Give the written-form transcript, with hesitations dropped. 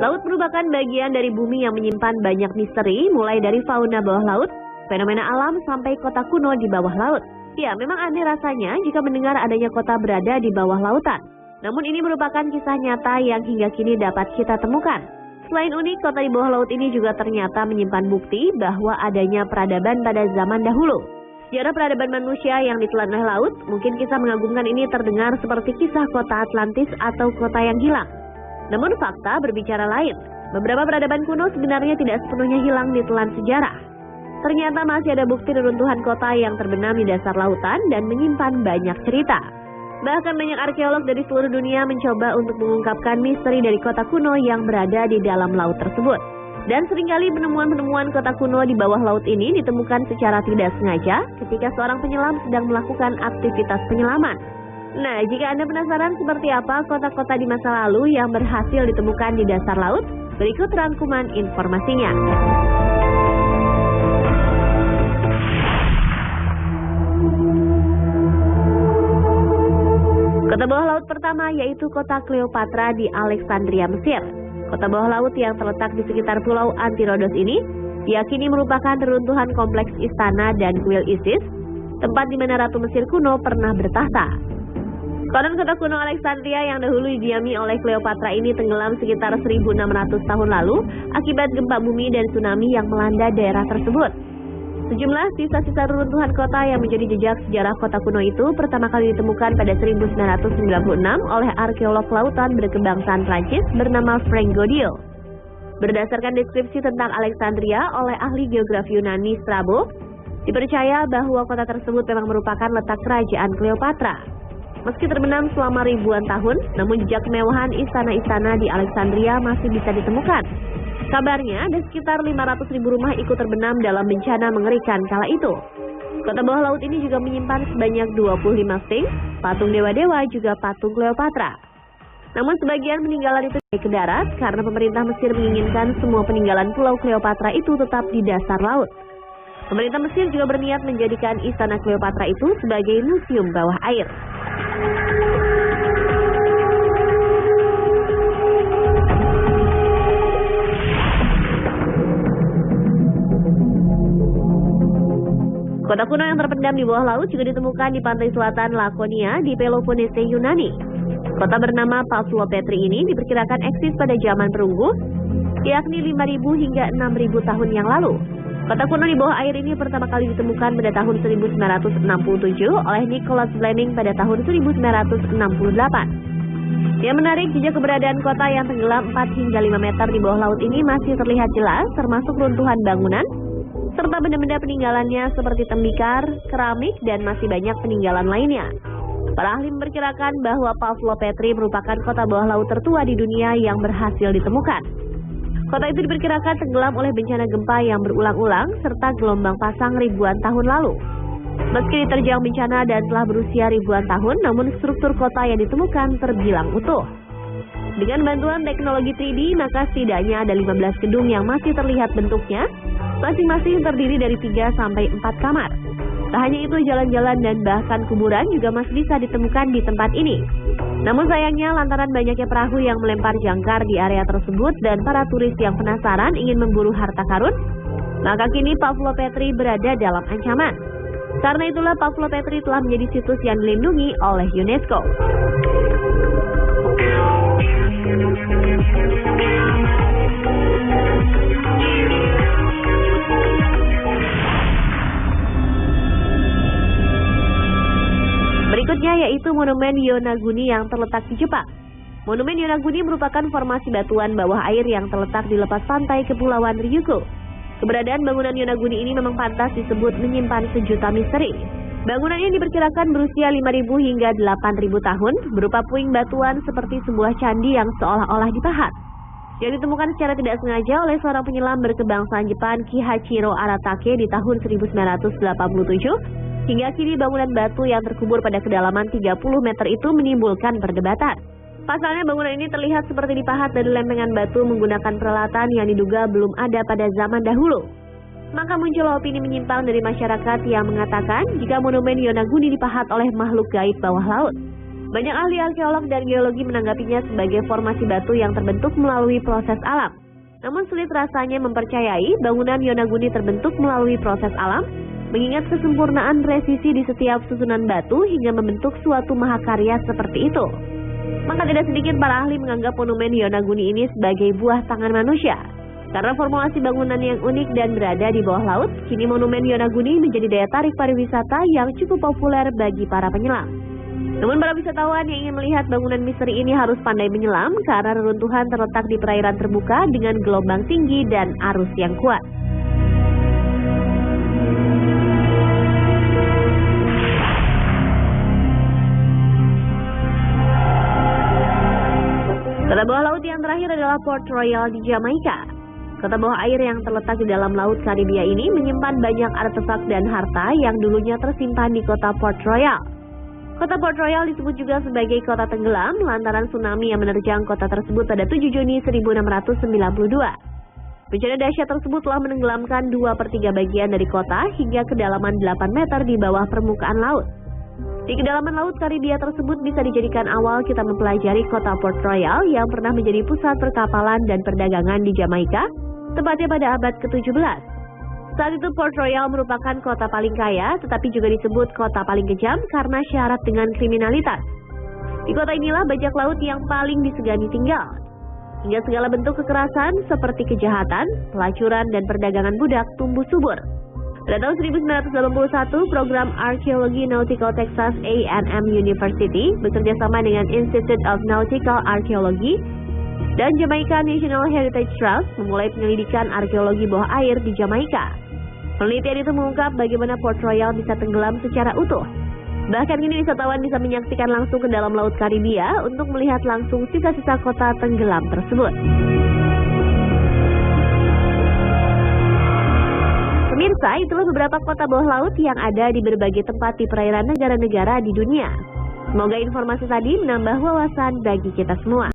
Laut merupakan bagian dari bumi yang menyimpan banyak misteri, mulai dari fauna bawah laut, fenomena alam, sampai kota kuno di bawah laut. Ya, memang aneh rasanya jika mendengar adanya kota berada di bawah lautan. Namun ini merupakan kisah nyata yang hingga kini dapat kita temukan. Selain unik, kota di bawah laut ini juga ternyata menyimpan bukti bahwa adanya peradaban pada zaman dahulu. Sejarah peradaban manusia yang ditelan oleh laut, mungkin kisah mengagumkan ini terdengar seperti kisah kota Atlantis atau kota yang hilang. Namun fakta berbicara lain. Beberapa peradaban kuno sebenarnya tidak sepenuhnya hilang ditelan sejarah. Ternyata masih ada bukti reruntuhan kota yang terbenam di dasar lautan dan menyimpan banyak cerita. Bahkan banyak arkeolog dari seluruh dunia mencoba untuk mengungkapkan misteri dari kota kuno yang berada di dalam laut tersebut. Dan seringkali penemuan-penemuan kota kuno di bawah laut ini ditemukan secara tidak sengaja ketika seorang penyelam sedang melakukan aktivitas penyelaman. Nah, jika Anda penasaran seperti apa kota-kota di masa lalu yang berhasil ditemukan di dasar laut, berikut rangkuman informasinya. Kota bawah laut pertama yaitu kota Cleopatra di Alexandria, Mesir. Kota bawah laut yang terletak di sekitar pulau Antirodos ini diyakini merupakan reruntuhan kompleks istana dan kuil Isis, tempat di mana Ratu Mesir kuno pernah bertahta. Konon kota kuno Alexandria yang dahulu didiami oleh Cleopatra ini tenggelam sekitar 1.600 tahun lalu akibat gempa bumi dan tsunami yang melanda daerah tersebut. Sejumlah sisa-sisa reruntuhan kota yang menjadi jejak sejarah kota kuno itu pertama kali ditemukan pada 1996 oleh arkeolog lautan berkebangsaan Prancis bernama Frank Godil. Berdasarkan deskripsi tentang Alexandria oleh ahli geografi Yunani Strabo, dipercaya bahwa kota tersebut memang merupakan letak kerajaan Cleopatra. Meski terbenam selama ribuan tahun, namun jejak kemewahan istana-istana di Alexandria masih bisa ditemukan. Kabarnya ada sekitar 500.000 rumah ikut terbenam dalam bencana mengerikan kala itu. Kota bawah laut ini juga menyimpan sebanyak 25 sphinx, patung dewa-dewa, juga patung Cleopatra. Namun sebagian peninggalan itu naik ke darat karena pemerintah Mesir menginginkan semua peninggalan pulau Cleopatra itu tetap di dasar laut. Pemerintah Mesir juga berniat menjadikan istana Cleopatra itu sebagai museum bawah air. Kota kuno yang terpendam di bawah laut juga ditemukan di pantai selatan Lakonia di Peloponnese, Yunani. Kota bernama Pavlopetri ini diperkirakan eksis pada zaman perunggu, yakni 5.000 hingga 6.000 tahun yang lalu. Kota kuno di bawah air ini pertama kali ditemukan pada tahun 1967 oleh Nicholas Fleming pada tahun 1968. Yang menarik, jejak keberadaan kota yang tenggelam 4 hingga 5 meter di bawah laut ini masih terlihat jelas, termasuk runtuhan bangunan, serta benda-benda peninggalannya seperti tembikar, keramik, dan masih banyak peninggalan lainnya. Para ahli memperkirakan bahwa Pavlopetri merupakan kota bawah laut tertua di dunia yang berhasil ditemukan. Kota itu diperkirakan tenggelam oleh bencana gempa yang berulang-ulang serta gelombang pasang ribuan tahun lalu. Meski diterjang bencana dan telah berusia ribuan tahun, namun struktur kota yang ditemukan terbilang utuh. Dengan bantuan teknologi 3D, maka setidaknya ada 15 gedung yang masih terlihat bentuknya, masing-masing terdiri dari 3 sampai 4 kamar. Tak hanya itu, jalan-jalan dan bahkan kuburan juga masih bisa ditemukan di tempat ini. Namun sayangnya lantaran banyaknya perahu yang melempar jangkar di area tersebut dan para turis yang penasaran ingin memburu harta karun, maka kini Pavlopetri berada dalam ancaman. Karena itulah Pavlopetri telah menjadi situs yang dilindungi oleh UNESCO. Berikutnya yaitu Monumen Yonaguni yang terletak di Jepang. Monumen Yonaguni merupakan formasi batuan bawah air yang terletak di lepas pantai Kepulauan Ryukyu. Keberadaan bangunan Yonaguni ini memang pantas disebut menyimpan sejuta misteri. Bangunan ini diperkirakan berusia 5.000 hingga 8.000 tahun, berupa puing batuan seperti sebuah candi yang seolah-olah dipahat. Yang ditemukan secara tidak sengaja oleh seorang penyelam berkebangsaan Jepang Kihachiro Aratake di tahun 1987. Hingga kini bangunan batu yang terkubur pada kedalaman 30 meter itu menimbulkan perdebatan. Pasalnya bangunan ini terlihat seperti dipahat dari lempengan batu menggunakan peralatan yang diduga belum ada pada zaman dahulu. Maka muncul opini menyimpang dari masyarakat yang mengatakan jika monumen Yonaguni dipahat oleh makhluk gaib bawah laut. Banyak ahli arkeolog dan geologi menanggapinya sebagai formasi batu yang terbentuk melalui proses alam. Namun sulit rasanya mempercayai bangunan Yonaguni terbentuk melalui proses alam, mengingat kesempurnaan presisi di setiap susunan batu hingga membentuk suatu mahakarya seperti itu. Maka tidak sedikit para ahli menganggap monumen Yonaguni ini sebagai buah tangan manusia. Karena formulasi bangunan yang unik dan berada di bawah laut, kini monumen Yonaguni menjadi daya tarik pariwisata yang cukup populer bagi para penyelam. Namun para wisatawan yang ingin melihat bangunan misteri ini harus pandai menyelam karena reruntuhan terletak di perairan terbuka dengan gelombang tinggi dan arus yang kuat. Kota bawah laut yang terakhir adalah Port Royal di Jamaika. Kota bawah air yang terletak di dalam Laut Karibia ini menyimpan banyak artefak dan harta yang dulunya tersimpan di kota Port Royal. Kota Port Royal disebut juga sebagai kota tenggelam lantaran tsunami yang menerjang kota tersebut pada 7 Juni 1692. Bencana dahsyat tersebut telah menenggelamkan 2/3 bagian dari kota hingga kedalaman 8 meter di bawah permukaan laut. Di kedalaman Laut Karibia tersebut bisa dijadikan awal kita mempelajari kota Port Royal yang pernah menjadi pusat perkapalan dan perdagangan di Jamaika, tepatnya pada abad ke-17. Saat itu Port Royal merupakan kota paling kaya, tetapi juga disebut kota paling kejam karena syarat dengan kriminalitas. Di kota inilah bajak laut yang paling disegani tinggal. Hingga segala bentuk kekerasan seperti kejahatan, pelacuran, dan perdagangan budak tumbuh subur. Pada tahun 1981, program Arkeologi Nautical Texas A&M University bekerjasama dengan Institute of Nautical Archaeology dan Jamaica National Heritage Trust memulai penyelidikan arkeologi bawah air di Jamaika. Penelitian itu mengungkap bagaimana Port Royal bisa tenggelam secara utuh. Bahkan kini wisatawan bisa menyaksikan langsung ke dalam Laut Karibia untuk melihat langsung sisa-sisa kota tenggelam tersebut. Pemirsa, itulah beberapa kota bawah laut yang ada di berbagai tempat di perairan negara-negara di dunia. Semoga informasi tadi menambah wawasan bagi kita semua.